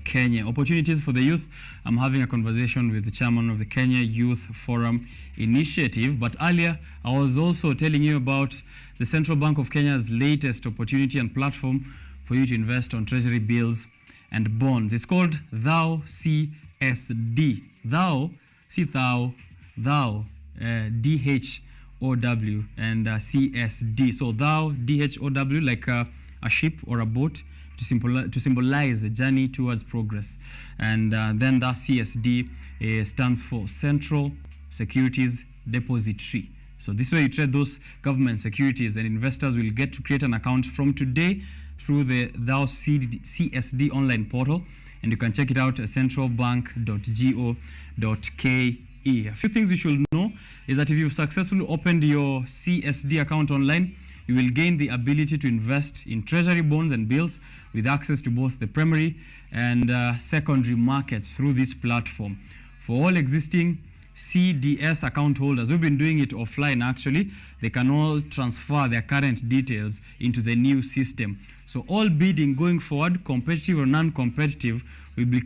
Kenya. Opportunities for the youth. I'm having a conversation with the chairman of the Kenya Youth Forum Initiative. But earlier, I was also telling you about the Central Bank of Kenya's latest opportunity and platform for you to invest on treasury bills and bonds. It's called Thou CSD. Thou, see thou, DHOW and CSD. So thou, DHOW, like a ship or a boat, to symbolize a journey towards progress. And then that CSD stands for Central Securities Depository. So this way you trade those government securities, and investors will get to create an account from today through the Thou CSD online portal, and you can check it out at centralbank.go.ke. A few things you should know is that if you've successfully opened your CSD account online, you will gain the ability to invest in treasury bonds and bills with access to both the primary and secondary markets through this platform. For all existing CDS account holders who've been doing it offline, actually, they can all transfer their current details into the new system. So all bidding going forward, competitive or non-competitive, will be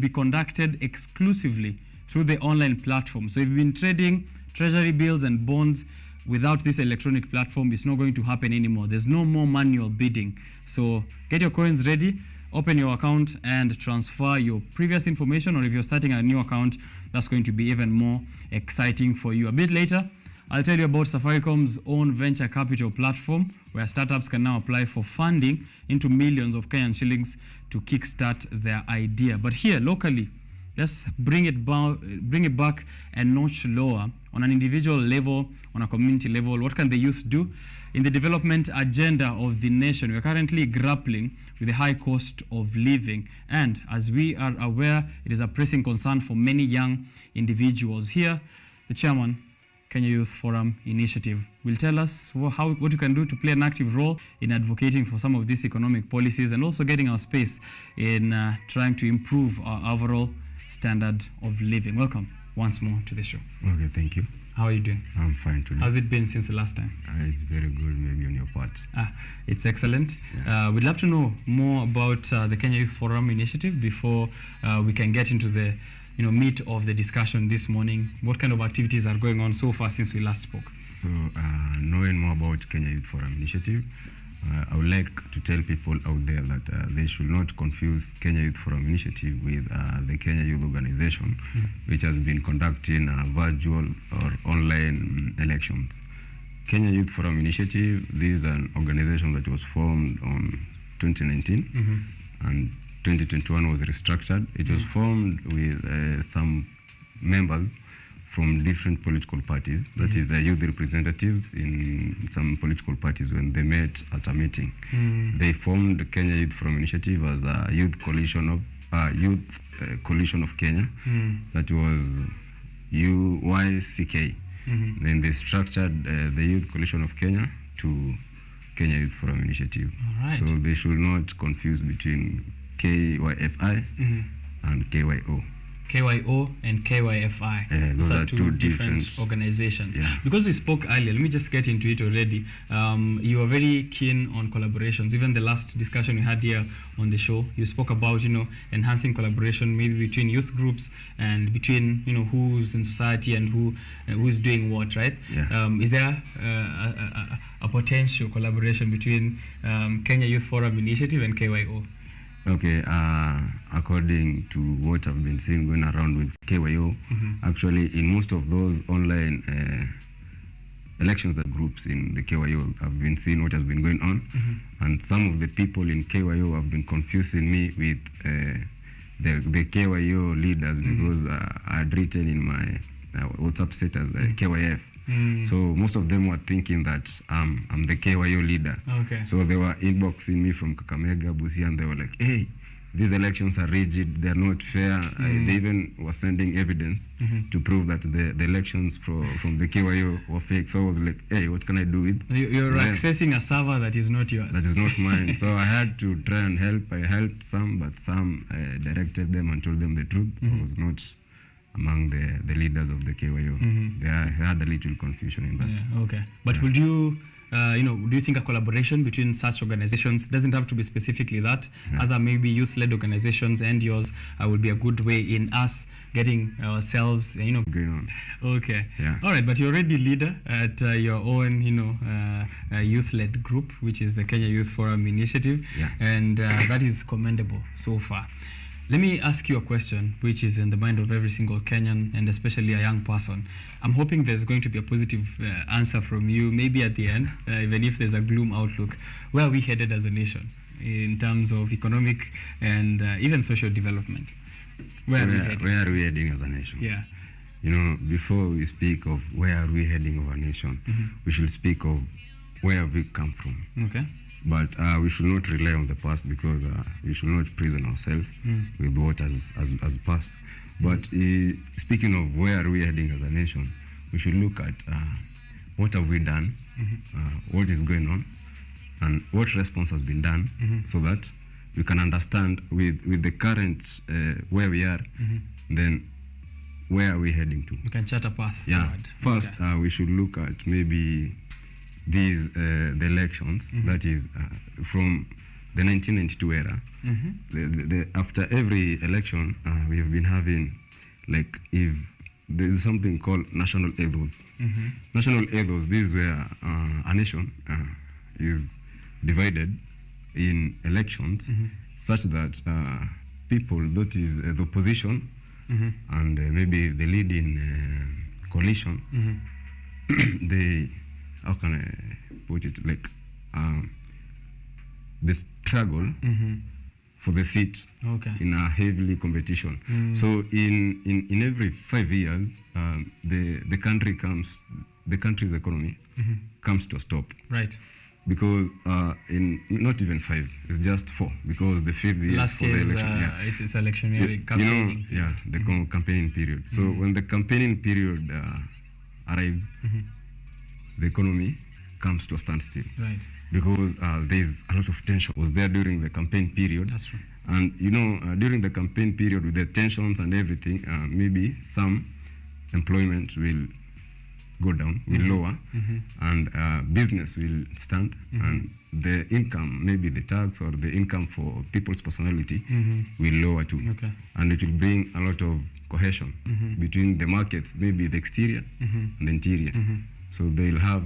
conducted exclusively through the online platform. So if you've been trading treasury bills and bonds without this electronic platform, it's not going to happen anymore. There's no more manual bidding. So get your coins ready, open your account and transfer your previous information, or if you're starting a new account, that's going to be even more exciting for you. A bit later, I'll tell you about Safaricom's own venture capital platform, where startups can now apply for funding into millions of Kenyan shillings to kickstart their idea. But here, locally, let's bring it back a notch lower. On an individual level, on a community level, what can the youth do? In the development agenda of the nation, we are currently grappling with the high cost of living. And as we are aware, it is a pressing concern for many young individuals. Here, the chairman, Kenya Youth Forum Initiative, will tell us what you can do to play an active role in advocating for some of these economic policies, and also getting our space in trying to improve our overall standard of living. Welcome once more to the show. Okay, thank you. How are you doing? I'm fine today. How's it been since the last time? It's very good, maybe on your part. It's excellent. Yeah. We'd love to know more about the Kenya Youth Forum Initiative before we can get into the meat of the discussion this morning. What kind of activities are going on so far since we last spoke? So, knowing more about Kenya Youth Forum Initiative, I would like to tell people out there that they should not confuse Kenya Youth Forum Initiative with the Kenya Youth Organization, which has been conducting virtual or online elections. Kenya Youth Forum Initiative, this is an organization that was formed on 2019, and 2021 was restructured. It was formed with some members from different political parties, that is youth representatives in some political parties. When they met at a meeting, they formed the Kenya Youth Forum Initiative as a youth coalition of Kenya. That was UYCK. Then they structured the Youth Coalition of Kenya to Kenya Youth Forum Initiative. All right. So they should not confuse between KYFI and KYO. KYO and KYFI. Those are two different organizations. Yeah. Because we spoke earlier, let me just get into it already. You are very keen on collaborations. Even the last discussion we had here on the show, you spoke about enhancing collaboration maybe between youth groups and between who's in society and who's doing what, right? Yeah. Is there a potential collaboration between Kenya Youth Forum Initiative and KYO? Okay, according to what I've been seeing going around with KYO, actually in most of those online elections, the groups in the KYO have been seeing what has been going on, and some of the people in KYO have been confusing me with the KYO leaders, because I had written in my WhatsApp status KYF. So most of them were thinking that I'm the KYO leader. Okay. So they were inboxing me from Kakamega, Busia, and they were like, hey, these elections are rigid, they're not fair. They even were sending evidence to prove that the elections from the KYO were fake. So I was like, hey, what can I do with? You're accessing a server that is not yours. That is not mine. So I had to try and help. I helped some, but some directed them and told them the truth. I was not among the leaders of the KYO. They had a little confusion in that. Yeah, okay. But would you do you think a collaboration between such organizations, doesn't have to be specifically that, other maybe youth-led organizations and yours will be a good way in us getting ourselves, Going on. Okay. Yeah. All right, but you're already leader at your own, youth-led group, which is the Kenya Youth Forum Initiative, Yeah. and that is commendable so far. Let me ask you a question which is in the mind of every single Kenyan and especially a young person. I'm hoping there's going to be a positive answer from you, maybe at the end, even if there's a gloom outlook. Where are we headed as a nation in terms of economic and even social development? Where are we headed? Where are we heading as a nation? Yeah. Before we speak of where are we heading as a nation, we should speak of where have we come from. Okay. But we should not rely on the past because we should not prison ourselves with what has passed. But speaking of where are we heading as a nation, we should look at what have we done, what is going on, and what response has been done, so that we can understand with the current where we are, then where are we heading to. We can chart a path forward. First, we should look at maybe the elections, that is from the 1992 era. After every election, we have been having, like, if there is something called national ethos. National ethos, this is where a nation is divided in elections, such that people, that is the opposition, and maybe the leading coalition, they, how can I put it, like the struggle for the seat in a heavily competition. So in every 5 years, the country's economy comes to a stop. Right. Because in not even 5, it's just 4, because the 5th year Last for the year's, election. it's electionary campaigning. The campaigning period. So when the campaigning period arrives, the economy comes to a standstill. Right. Because there's a lot of tension was there during the campaign period. That's true. And during the campaign period, with the tensions and everything, maybe some employment will go down, will lower, and business will stand, and the income, maybe the tax or the income for people's personality will lower too. Okay. And it will bring a lot of cohesion between the markets, maybe the exterior and the interior. So they'll have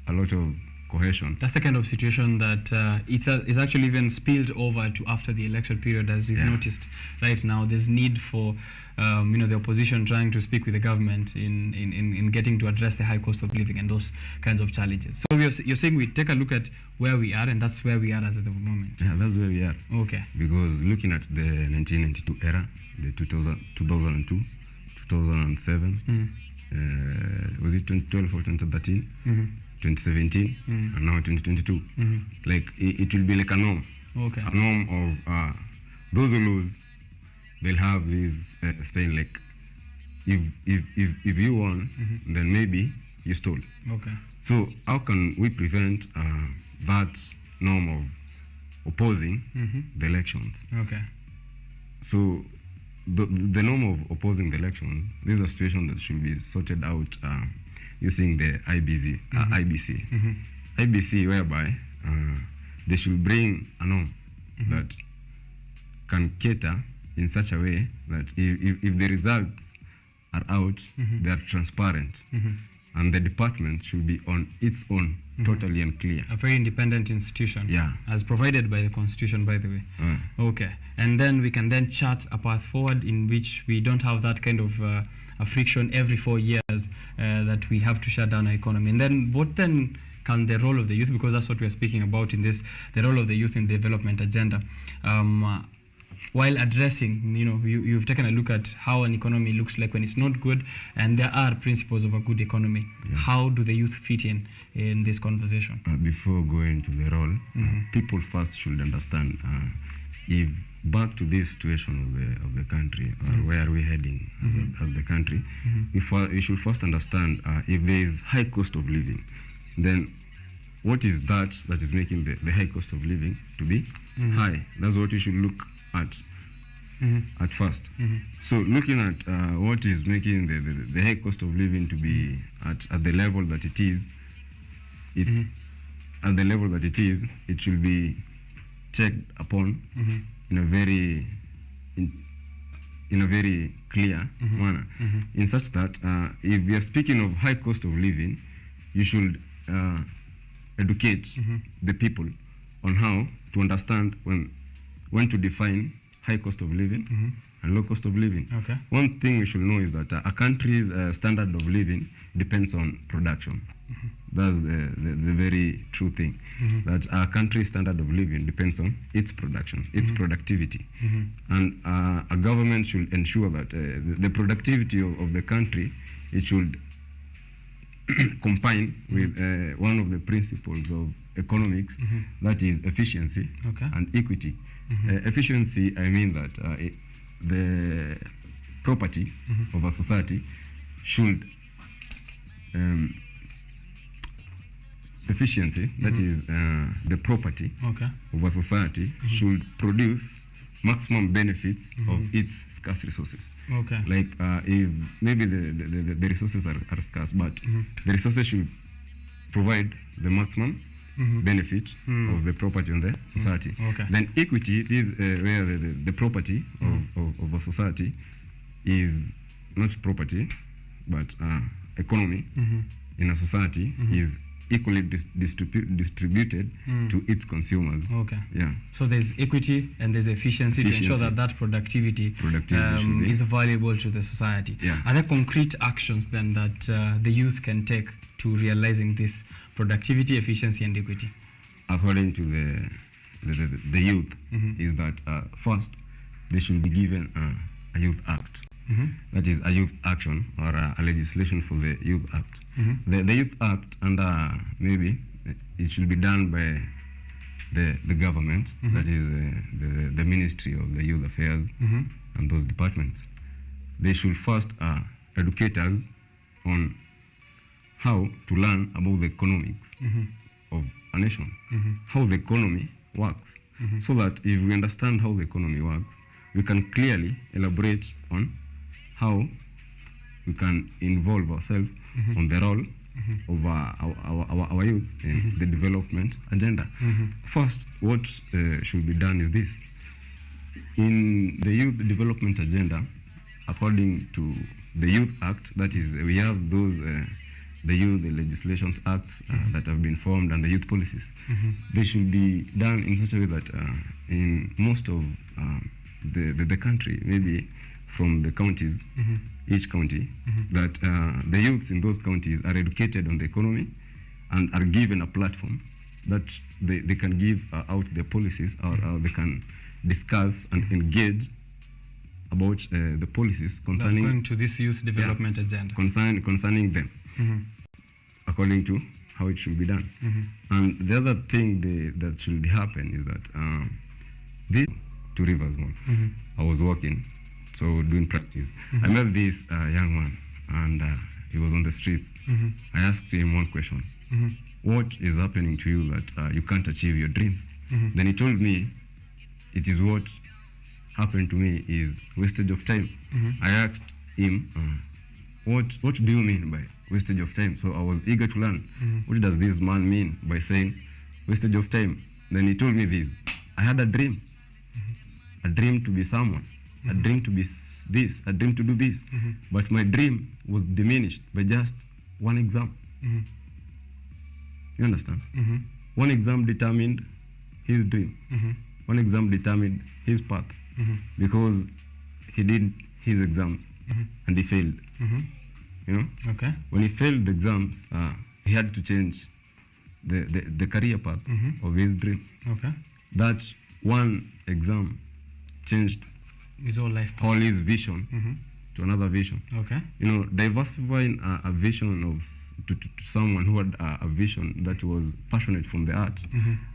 a lot of cohesion. That's the kind of situation that it's actually even spilled over to after the election period, as you've noticed right now. There's need for the opposition trying to speak with the government in getting to address the high cost of living and those kinds of challenges. So you're saying we take a look at where we are, and that's where we are as at the moment. Yeah, that's where we are. Okay. Because looking at the 1992 era, the 2002, 2007, was it 2012 or 2013? 2017 and now 2022. Like it will be like a norm. Okay. A norm of those who lose, they'll have this saying like, if you won, then maybe you stole. Okay. So how can we prevent that norm of opposing the elections? Okay. So the norm of opposing the elections, this is a situation that should be sorted out using the IBC, whereby they should bring a norm that can cater in such a way that if the results are out, they are transparent, and the department should be on its own, totally and clear. A very independent institution. Yeah. As provided by the Constitution, by the way. Okay. And then we can then chart a path forward in which we don't have that kind of a friction every 4 years that we have to shut down our economy. And then what then can the role of the youth, because that's what we are speaking about in this, the role of the youth in the development agenda, while addressing, you've taken a look at how an economy looks like when it's not good, and there are principles of a good economy. Yeah. How do the youth fit in this conversation? Before going to the role, people first should understand if back to this situation of the country, where are we heading as the country, we should first understand if there is high cost of living, then what is that is making the high cost of living to be high? That's what you should look at first. So looking at what is making the high cost of living to be at the level that it is, it at the level that it is, it should be checked upon in a very clear manner, in such that if we are speaking of high cost of living, you should educate the people on how to understand when to define high cost of living and low cost of living. Okay. One thing we should know is that a country's standard of living depends on production. That's the very true thing, that our country's standard of living depends on its production, its productivity. And a government should ensure that the productivity of the country, it should combine with one of the principles of economics, that is efficiency and equity. Efficiency, I mean that the property of a society should efficiency, that is the property of a society should produce maximum benefits of its scarce resources. Like if maybe the resources are scarce, but the resources should provide the maximum benefit of the property on the society. Then equity is where the property of a society is not property, but economy in a society is equally distributed to its consumers. Yeah. So there's equity and there's efficiency to ensure that productivity is valuable to the society. Yeah. Are there concrete actions then that the youth can take to realizing this productivity, efficiency, and equity? According to the youth, is that first they should be given a youth act. That is a youth action or a legislation for the youth act. The youth act, and maybe it should be done by the government, that is the Ministry of the Youth Affairs and those departments. They should first educate us on how to learn about the economics of a nation, how the economy works, so that if we understand how the economy works, we can clearly elaborate on how we can involve ourselves on the role of our youth in the development agenda. First, what should be done is this. In the youth development agenda, according to the Youth Act, that is, we have those the youth legislations acts that have been formed, and the youth policies. They should be done in such a way that in most of the country, maybe from the counties, each county, that the youths in those counties are educated on the economy and are given a platform that they can give out their policies, or they can discuss and engage about the policies concerning going to this youth development agenda, concerning them, according to how it should be done. And the other thing that should happen is that this to Rivers Mall, I was working, so doing practice. I met this young man, and he was on the streets. I asked him one question: what is happening to you that you can't achieve your dream? Then he told me, it is what happened to me is wastage of time. I asked him, what do you mean by wastage of time? So I was eager to learn, what does this man mean by saying wastage of time? Then he told me this: I had a dream, a dream to be someone, a dream to be this, a dream to do this, but my dream was diminished by just one exam. You understand? One exam determined his dream. One exam determined his path, because he did his exams and he failed. You know? When he failed the exams, he had to change the career path of his dream. That one exam changed his whole life path, all his vision to another vision. You know, diversifying a vision to someone who had a vision that was passionate from the art.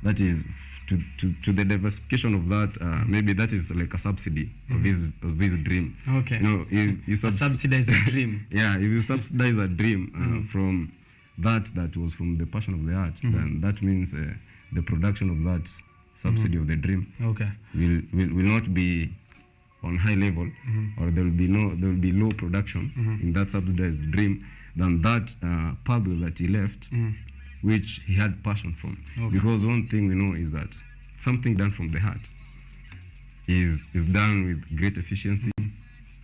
That is, to the diversification of that, maybe that is like a subsidy of his dream. You know, if you subsidize a dream. Yeah, if you subsidize a dream from that was from the passion of the art, then that means the production of that subsidy of the dream will not be on high level, or there will be low production in that subsidized dream. Then that pathway that he left which he had passion from. Okay. Because one thing we know is that something done from the heart is done with great efficiency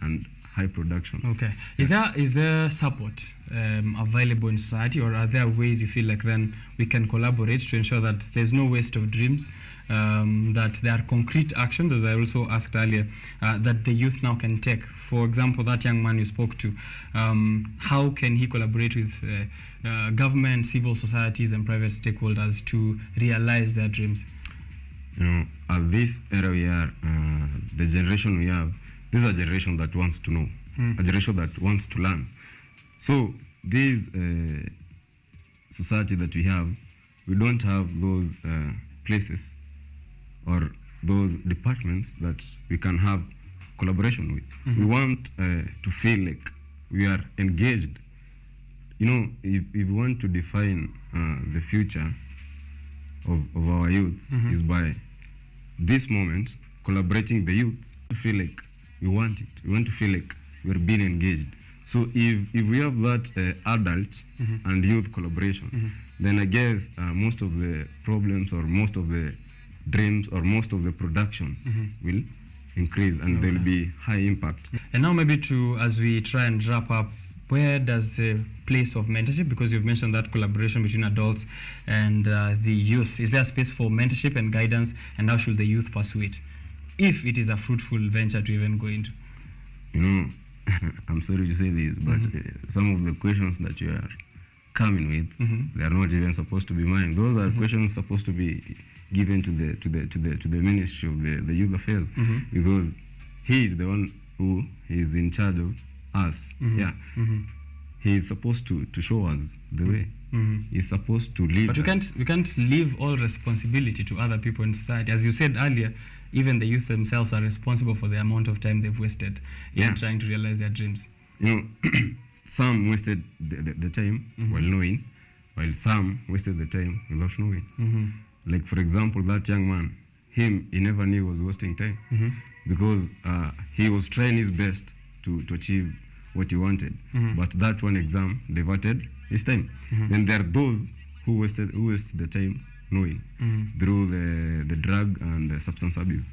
and high production. Okay. Is there support available in society, or are there ways you feel like then we can collaborate to ensure that there's no waste of dreams, that there are concrete actions, as I also asked earlier, that the youth now can take? For example, that young man you spoke to, how can he collaborate with government, civil societies, and private stakeholders to realize their dreams? You know, at this era we are, the generation we have, this is a generation that wants to know, a generation that wants to learn. So this society that we have, we don't have those places or those departments that we can have collaboration with. We want to feel like we are engaged. You know, if we want to define the future of our youth is by this moment collaborating the youth to feel like we want it. We want to feel like we're being engaged. So if we have that adult and youth collaboration, then I guess most of the problems or most of the dreams or most of the production will increase, and there will be high impact. And now maybe as we try and wrap up, where does the place of mentorship, because you've mentioned that collaboration between adults and the youth, is there a space for mentorship and guidance, and how should the youth pursue it, if it is a fruitful venture to even go into? You know, I'm sorry to say this, but some of the questions that you are coming with, they are not even supposed to be mine. Those are questions supposed to be given to the Ministry of the Youth Affairs, because he is the one who is in charge of us. He is supposed to show us the way. He's supposed to lead but we can't leave all responsibility to other people in society. As you said earlier, even the youth themselves are responsible for the amount of time they've wasted in trying to realize their dreams. You know, some wasted the time while knowing, while some wasted the time without knowing. Like, for example, that young man, he never knew he was wasting time, because he was trying his best to achieve what he wanted, but that one exam diverted his time. Then there are those who waste the time knowing through the drug and the substance abuse.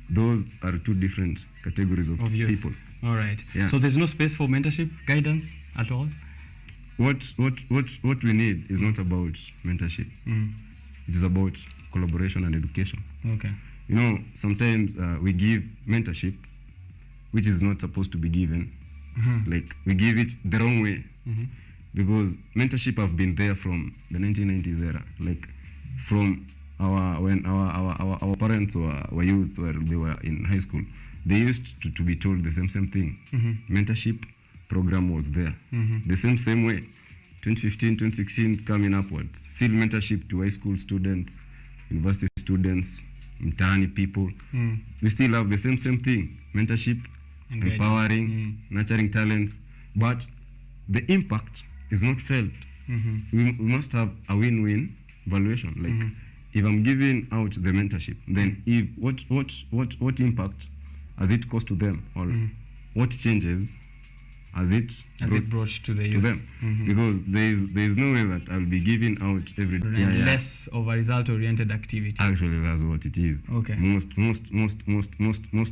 Those are two different categories of people. All right. So there's no space for mentorship, guidance at all? What we need is not about mentorship. It is about collaboration and education. Okay. You know, sometimes we give mentorship which is not supposed to be given. Like, we give it the wrong way. Because mentorship have been there from the 1990s era. Like, from when our parents were youth, or they were in high school, they used to be told the same thing. Mentorship program was there. The same way. 2015, 2016, coming upwards. Still mentorship to high school students, university students, mtaani people. We still have the same thing. Mentorship, and empowering, nurturing talents. But the impact is not felt. We must have a win-win valuation. Like, if I'm giving out the mentorship, then if what impact has it caused to them, or what changes has it brought to the youth? To them? Because there is no way that I'll be giving out every day. Less of a result-oriented activity. Actually, that's what it is. Okay. Most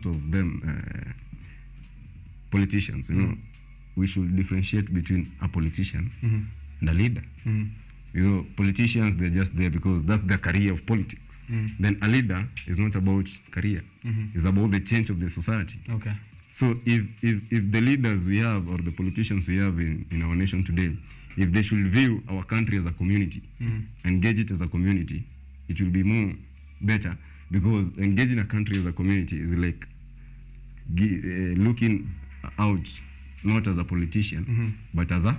of them politicians, you know, we should differentiate between a politician and a leader. You know, politicians, they're just there because that's the career of politics. Then a leader is not about career. It's about the change of the society. Okay. So if the leaders we have, or the politicians we have in our nation today, if they should view our country as a community, engage it as a community, it will be more better, because engaging a country as a community is like looking out not as a politician, but as a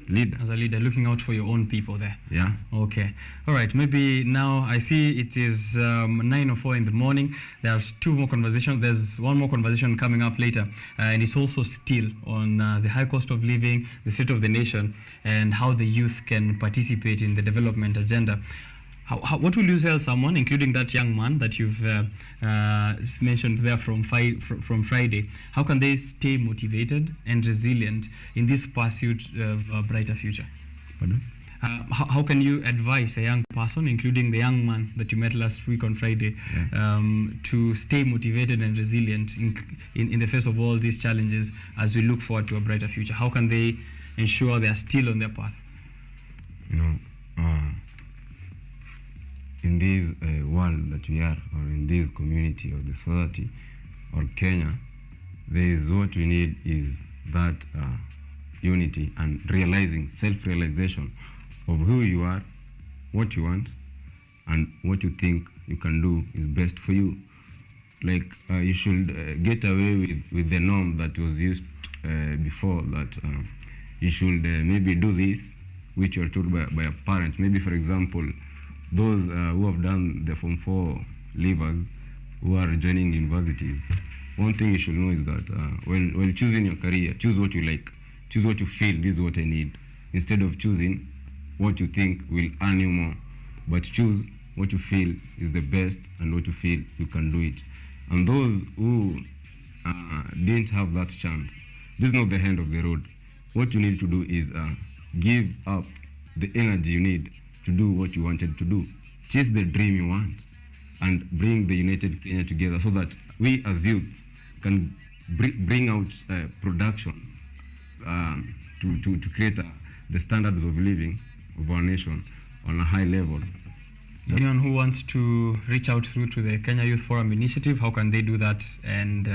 leader. As a leader, looking out for your own people there. Yeah. Okay. All right. Maybe now I see it is 9:04 in the morning. There's two more conversations. There's one more conversation coming up later, and it's also still on the high cost of living, the state of the nation, and how the youth can participate in the development agenda. What will you tell someone, including that young man that you've mentioned there from Friday? How can they stay motivated and resilient in this pursuit of a brighter future? Pardon? How can you advise a young person, including the young man that you met last week on Friday, to stay motivated and resilient in the face of all these challenges as we look forward to a brighter future? How can they ensure they are still on their path? You know, in this world that we are, or in this community or the society or Kenya, there is what we need is that unity and realizing, self-realization of who you are, what you want, and what you think you can do is best for you. Like you should get away with the norm that was used before, that you should maybe do this, which you are told by a parent. Maybe, for example, those who have done the Form 4 leavers, who are joining universities, one thing you should know is that when choosing your career, choose what you like, choose what you feel, this is what I need, instead of choosing what you think will earn you more, but choose what you feel is the best and what you feel you can do it. And those who didn't have that chance, this is not the end of the road. What you need to do is give up the energy you need to do what you wanted to do. Chase the dream you want and bring the United Kenya together so that we as youth can bring out production to create the standards of living of our nation on a high level. Anyone who wants to reach out through to the Kenya Youth Forum Initiative, how can they do that? And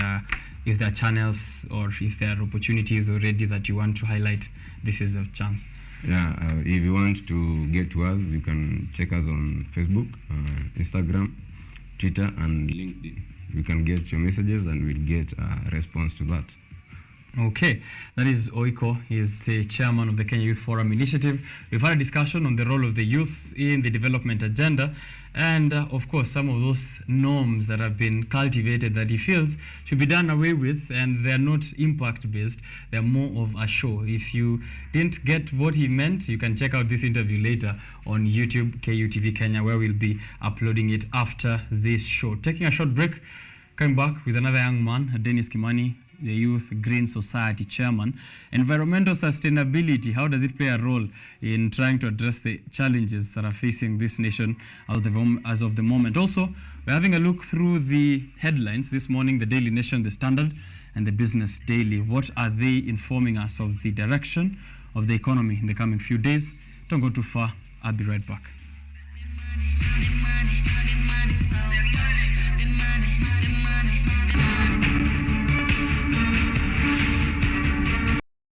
if there are channels or if there are opportunities already that you want to highlight, this is the chance. Yeah, if you want to get to us, you can check us on Facebook, Instagram, Twitter, and LinkedIn. You can get your messages and we'll get a response to that. Okay, that is Oiko. He is the chairman of the Kenya Youth Forum Initiative. We've had a discussion on the role of the youth in the development agenda and, of course, some of those norms that have been cultivated that he feels should be done away with, and they're not impact-based. They're more of a show. If you didn't get what he meant, you can check out this interview later on YouTube, KUTV Kenya, where we'll be uploading it after this show. Taking a short break, coming back with another young man, Dennis Kimani, the Youth Green Society chairman. Environmental sustainability, how does it play a role in trying to address the challenges that are facing this nation as of the moment? Also, we're having a look through the headlines this morning, the Daily Nation, the Standard, and the Business Daily. What are they informing us of the direction of the economy in the coming few days? Don't go too far. I'll be right back.